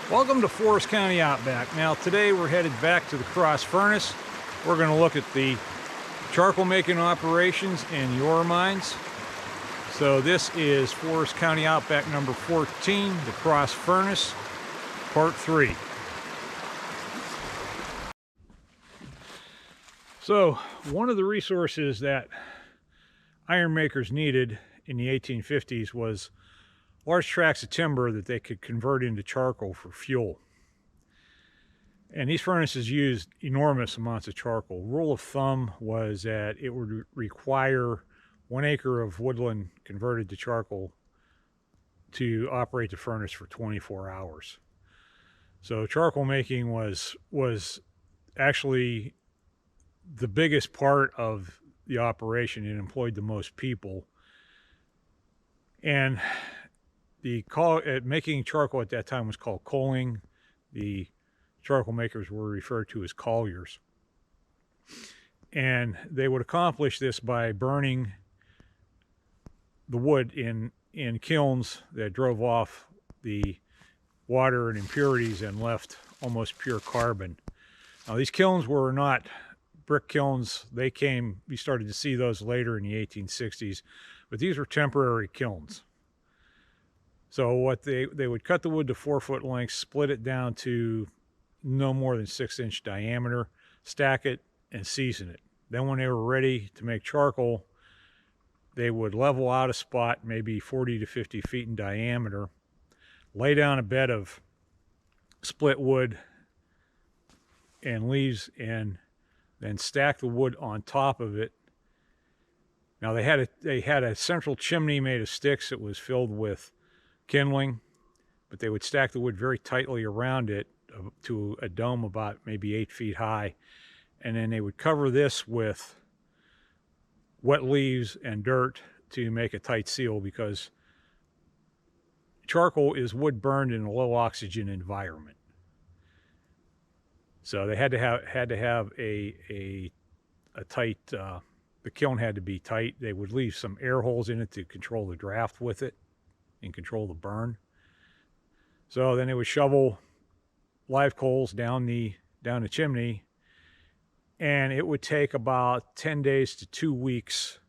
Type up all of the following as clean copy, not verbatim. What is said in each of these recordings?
Welcome to Forest County Outback. Now today we're headed back to the cross furnace. We're going to look at the charcoal making operations in your mines. So this is Forest County Outback number 14, the cross furnace, part 3. So one of the resources that iron makers needed in the 1850s was large tracts of timber that they could convert into charcoal for fuel. And these furnaces used enormous amounts of charcoal. Rule of thumb was that it would require 1 acre of woodland converted to charcoal to operate the furnace for 24 hours. So charcoal making was actually the biggest part of the operation. It employed the most people. And making charcoal at that time was called coaling. The charcoal makers were referred to as colliers. And they would accomplish this by burning the wood in kilns that drove off the water and impurities and left almost pure carbon. Now these kilns were not brick kilns. We started to see those later in the 1860s, but these were temporary kilns. So what they would cut the wood to 4-foot lengths, split it down to no more than 6-inch diameter, stack it, and season it. Then when they were ready to make charcoal, they would level out a spot, maybe 40 to 50 feet in diameter, lay down a bed of split wood and leaves, and then stack the wood on top of it. Now they had a central chimney made of sticks that was filled with kindling, but they would stack the wood very tightly around it to a dome about maybe 8 feet high, and then they would cover this with wet leaves and dirt to make a tight seal, because charcoal is wood burned in a low oxygen environment. So they had to have a tight, the kiln had to be tight. They would leave some air holes in it to control the draft with it and control the burn. So then they would shovel live coals down the chimney, and it would take about 10 days to 2 weeks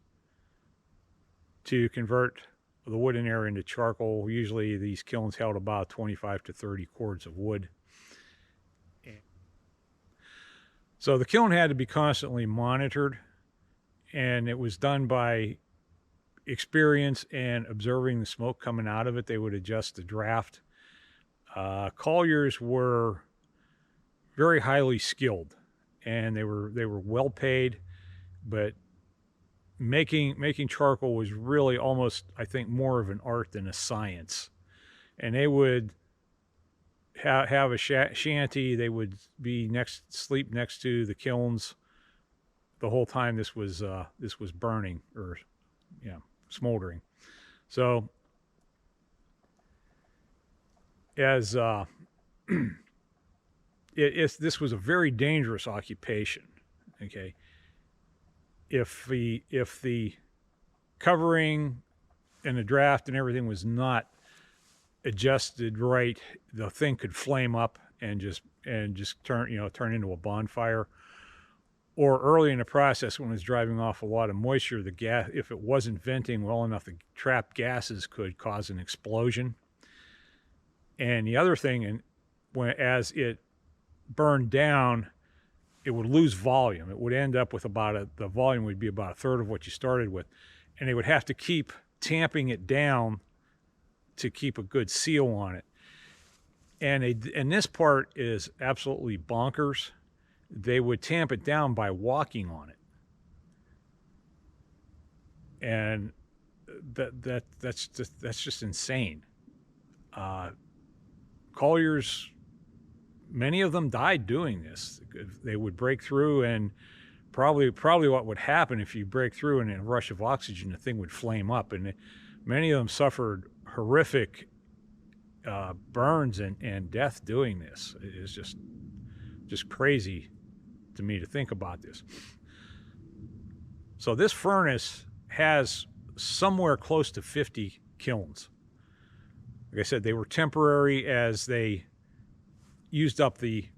to convert the wood in there into charcoal. Usually these kilns held about 25 to 30 cords of wood. So the kiln had to be constantly monitored, and it was done by experience and observing the smoke coming out of it. They would adjust the draft. Colliers were very highly skilled, and they were well paid, but making charcoal was really almost, I think, more of an art than a science. And they would have a shanty. They would sleep next to the kilns the whole time this was burning, or smoldering. So as this was a very dangerous occupation. Okay, if the covering and the draft and everything was not adjusted right, the thing could flame up and just turn into a bonfire. Or early in the process, when it was driving off a lot of moisture, the gas, if it wasn't venting well enough, the trapped gases could cause an explosion. And the other thing, as it burned down, it would lose volume. It would end up with the volume would be about a third of what you started with. And they would have to keep tamping it down to keep a good seal on it. And this part is absolutely bonkers. They would tamp it down by walking on it. And that's just insane. Colliers, many of them died doing this. They would break through, and probably what would happen if you break through in a rush of oxygen, the thing would flame up. And many of them suffered horrific burns and death doing this. It is just crazy to me to think about this. So this furnace has somewhere close to 50 kilns. Like I said, they were temporary as they used up the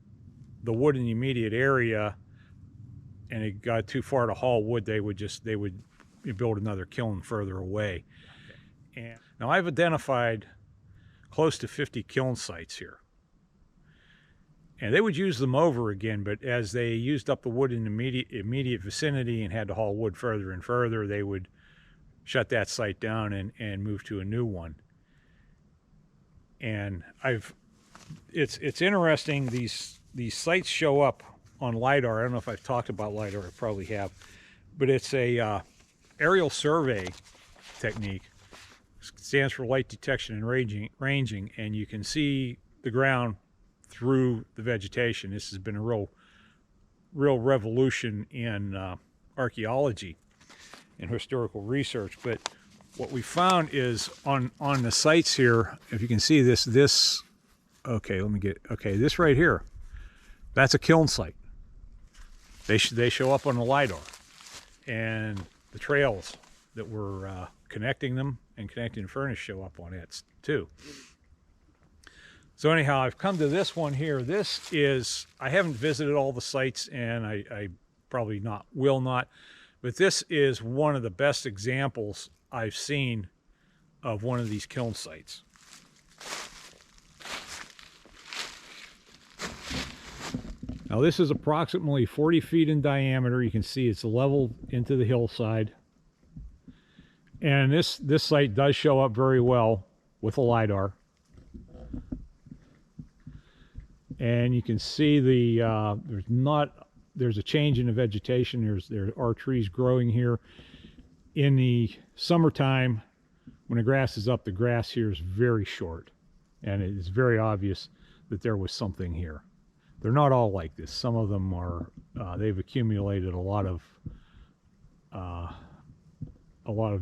wood in the immediate area and it got too far to haul wood, they would build another kiln further away. And now I've identified close to 50 kiln sites here. And they would use them over again, but as they used up the wood in the immediate vicinity and had to haul wood further and further, they would shut that site down and move to a new one. And it's interesting, these sites show up on LiDAR. I don't know if I've talked about LiDAR, I probably have, but it's a aerial survey technique. It stands for light detection and ranging, and you can see the ground through the vegetation. This has been a real revolution in archaeology and historical research. But what we found is on the sites here, if you can see this right here, that's a kiln site. They show up on the LiDAR, and the trails that were connecting them and connecting the furnace show up on it too. So anyhow, I've come to this one here. This is, I haven't visited all the sites, and I probably will not, but this is one of the best examples I've seen of one of these kiln sites. Now this is approximately 40 feet in diameter. You can see it's leveled into the hillside. And this site does show up very well with a LiDAR. And you can see there's a change in the vegetation. There are trees growing here. In the summertime, when the grass is up, the grass here is very short. And it is very obvious that there was something here. They're not all like this. Some of them are, they've accumulated a lot of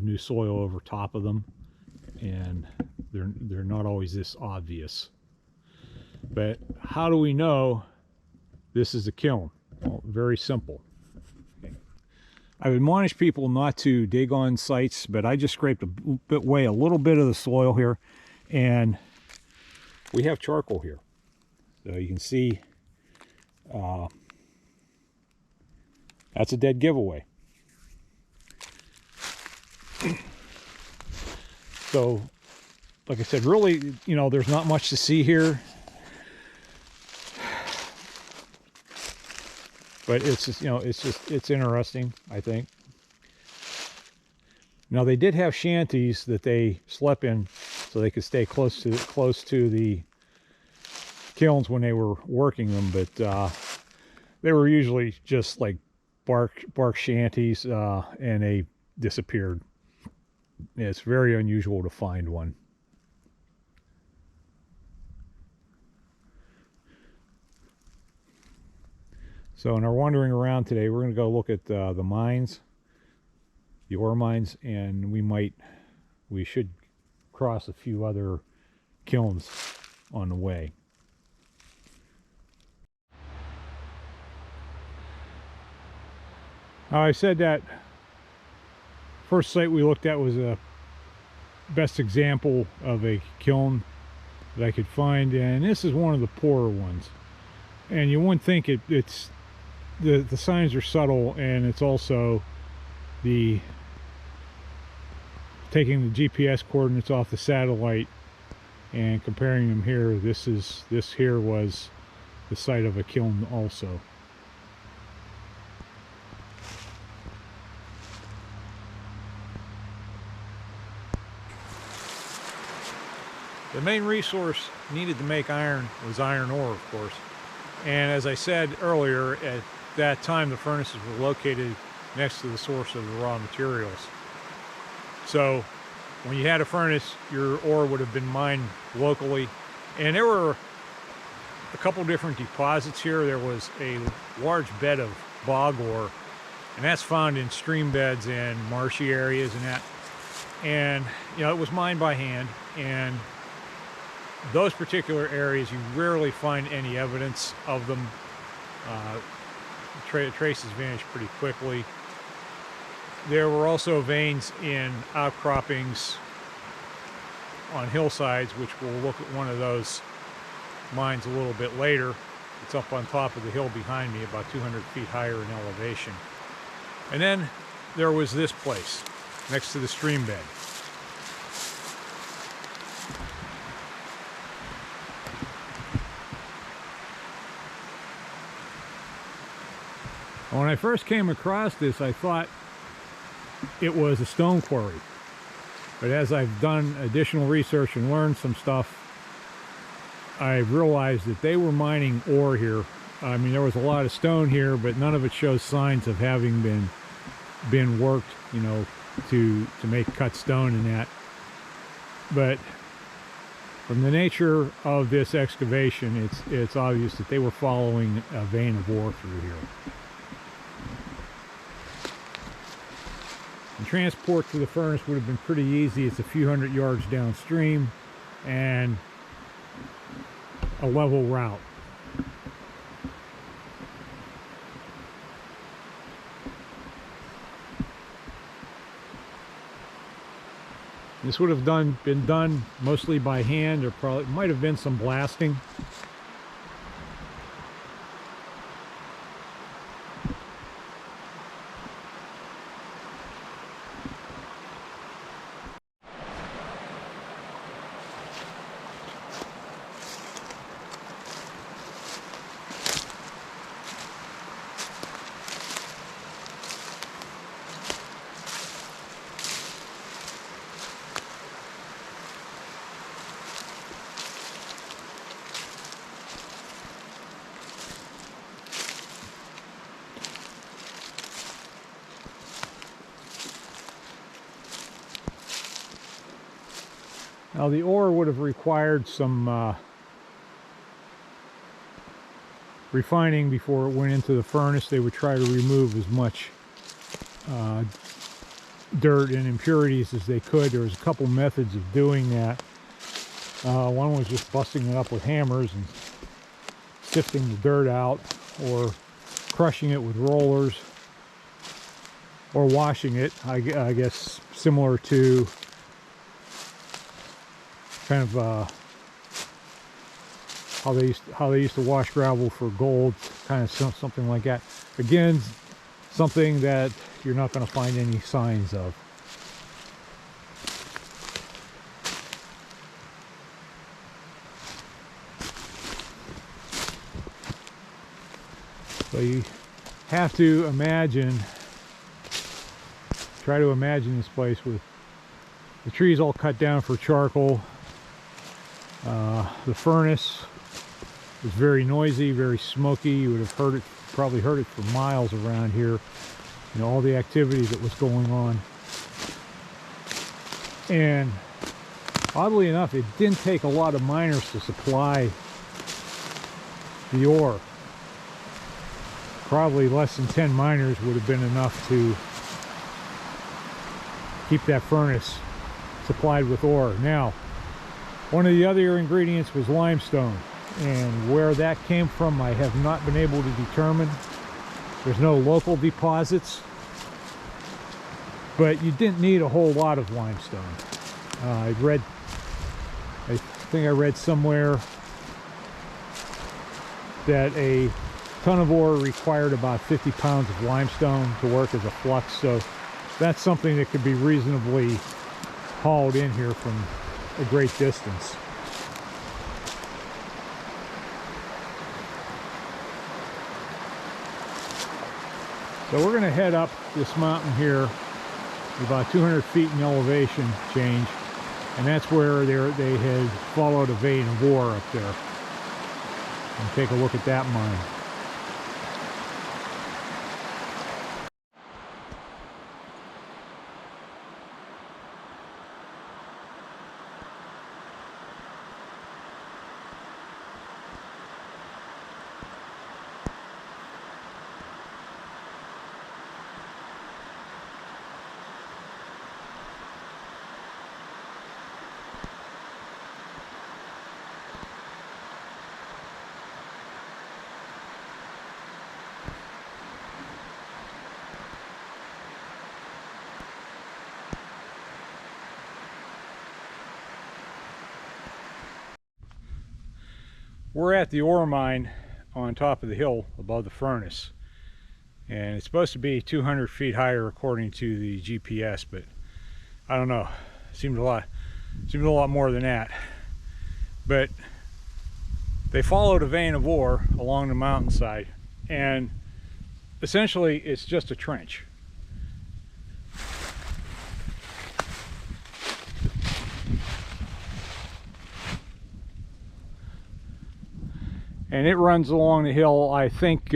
new soil over top of them, and they're not always this obvious. But how do we know this is a kiln? Well, very simple. Okay. I would admonish people not to dig on sites, but I just scraped away a little bit of the soil here, and we have charcoal here. So you can see that's a dead giveaway. So, like I said, really, there's not much to see here. But it's just, it's interesting, I think. Now, they did have shanties that they slept in so they could stay close to the kilns when they were working them, but they were usually just like bark shanties, and they disappeared. It's very unusual to find one. So in our wandering around today, we're going to go look at the mines, the ore mines, and we should cross a few other kilns on the way. I said that first site we looked at was a best example of a kiln that I could find, and this is one of the poorer ones. And you wouldn't think it's the signs are subtle, and it's also taking the GPS coordinates off the satellite and comparing them here. This here was the site of a kiln also. The main resource needed to make iron was iron ore, of course. And as I said earlier, at that time the furnaces were located next to the source of the raw materials. So when you had a furnace, your ore would have been mined locally. And there were a couple different deposits here. There was a large bed of bog ore, and that's found in stream beds and marshy areas and that. And it was mined by hand, and those particular areas you rarely find any evidence of them. Traces vanish pretty quickly. There were also veins in outcroppings on hillsides, which we'll look at one of those mines a little bit later. It's up on top of the hill behind me, about 200 feet higher in elevation. And then there was this place next to the stream bed. When I first came across this, I thought it was a stone quarry. But as I've done additional research and learned some stuff, I realized that they were mining ore here. I mean, there was a lot of stone here, but none of it shows signs of having been worked, you know, to make cut stone and that. But from the nature of this excavation, it's obvious that they were following a vein of ore through here. And transport to the furnace would have been pretty easy. It's a few hundred yards downstream and a level route. This would have been done mostly by hand, or probably might have been some blasting. Now the ore would have required some refining before it went into the furnace. They would try to remove as much dirt and impurities as they could. There was a couple methods of doing that. One was just busting it up with hammers and sifting the dirt out, or crushing it with rollers, or washing it. I guess similar to kind of how they used to wash gravel for gold, kind of something like that. Again, something that you're not going to find any signs of. So you have to imagine, try to imagine this place with the trees all cut down for charcoal. The furnace was very noisy, very smoky. You would have heard it, probably heard it for miles around here. You know, all the activity that was going on. And oddly enough, it didn't take a lot of miners to supply the ore. Probably less than 10 miners would have been enough to keep that furnace supplied with ore. Now, one of the other ingredients was limestone, and where that came from I have not been able to determine. There's no local deposits, but you didn't need a whole lot of limestone. I think I read somewhere that a ton of ore required about 50 pounds of limestone to work as a flux, so that's something that could be reasonably hauled in here from a great distance. So we're going to head up this mountain here, about 200 feet in elevation change, and that's where they had followed a vein of ore up there. And take a look at that mine. We're at the ore mine on top of the hill above the furnace, and it's supposed to be 200 feet higher according to the GPS, but I don't know, seemed a lot more than that. But they followed a vein of ore along the mountainside, and essentially it's just a trench. And it runs along the hill. I think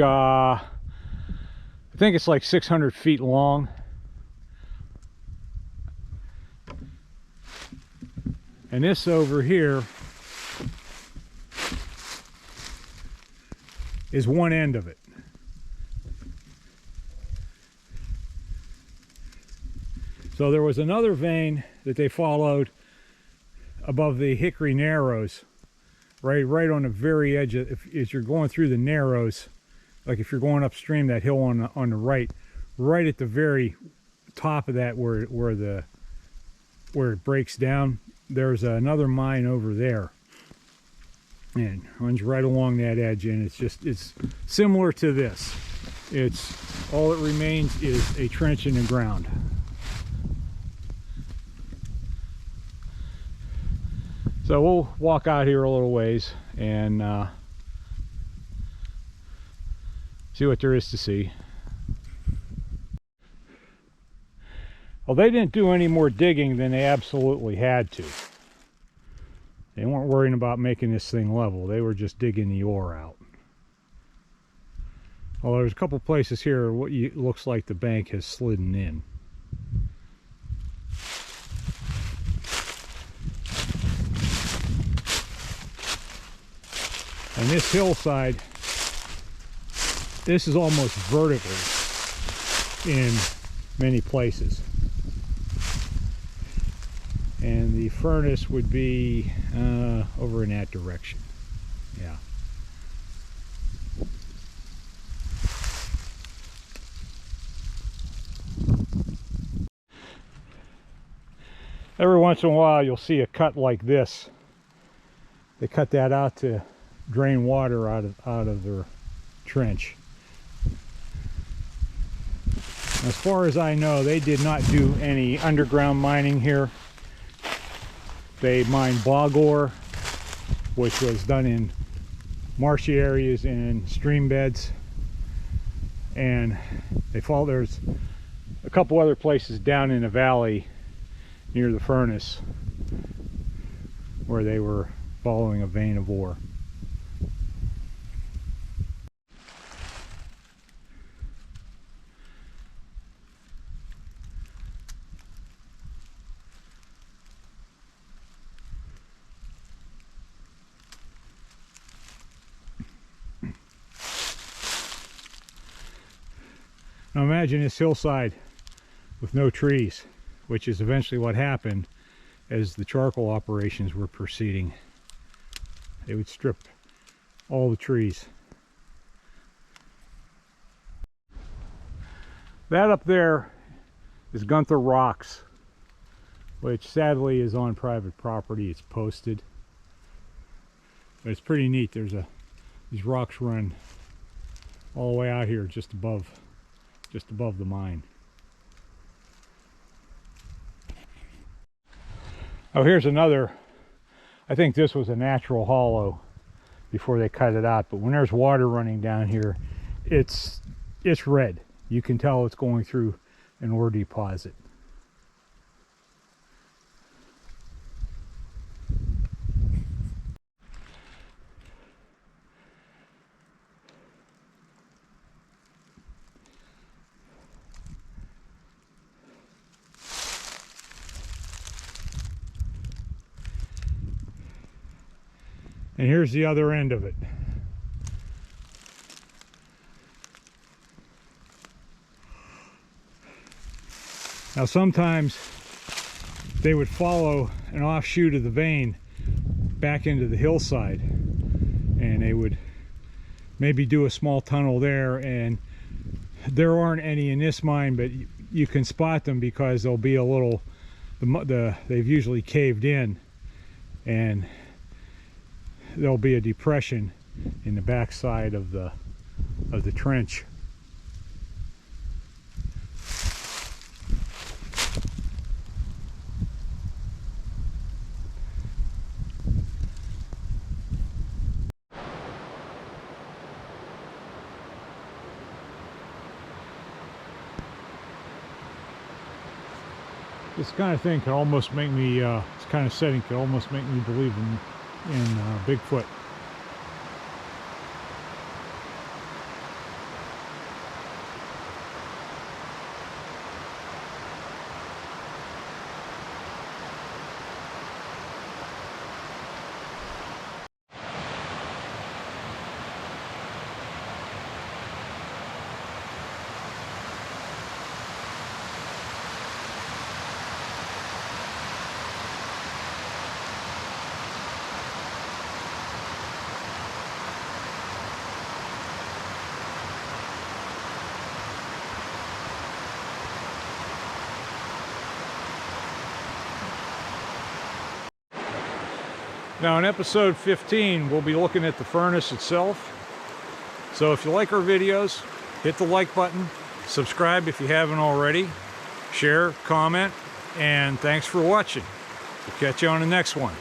it's like 600 feet long. And this over here is one end of it. So there was another vein that they followed above the Hickory Narrows, right on the very edge of, if you're going through the Narrows, like if you're going upstream that hill on the right at the very top of that where it breaks down, there's another mine over there, and runs right along that edge, and it's similar to this. It's all that remains is a trench in the ground. So we'll walk out here a little ways and see what there is to see. Well, they didn't do any more digging than they absolutely had to. They weren't worrying about making this thing level. They were just digging the ore out. Well, there's a couple places here what looks like the bank has slidden in. And this hillside, this is almost vertical in many places. And the furnace would be over in that direction. Yeah. Every once in a while you'll see a cut like this. They cut that out to drain water out of their trench. As far as I know, they did not do any underground mining here. They mined bog ore, which was done in marshy areas and stream beds, and there's a couple other places down in the valley near the furnace where they were following a vein of ore. Now imagine this hillside with no trees, which is eventually what happened as the charcoal operations were proceeding. They would strip all the trees. That up there is Gunther Rocks, which sadly is on private property. It's posted, but it's pretty neat. These rocks run all the way out here just above the mine. Oh, here's another. I think this was a natural hollow before they cut it out, but when there's water running down here, it's red. You can tell it's going through an ore deposit. And here's the other end of it. Now sometimes they would follow an offshoot of the vein back into the hillside, and they would maybe do a small tunnel there, and there aren't any in this mine, but you can spot them because there'll be a little, they've usually caved in, and there'll be a depression in the back side of the trench. This kind of thing could almost make me, this kind of setting could almost make me believe in Bigfoot. Now in episode 15, we'll be looking at the furnace itself. So if you like our videos, hit the like button, subscribe if you haven't already, share, comment, and thanks for watching. We'll catch you on the next one.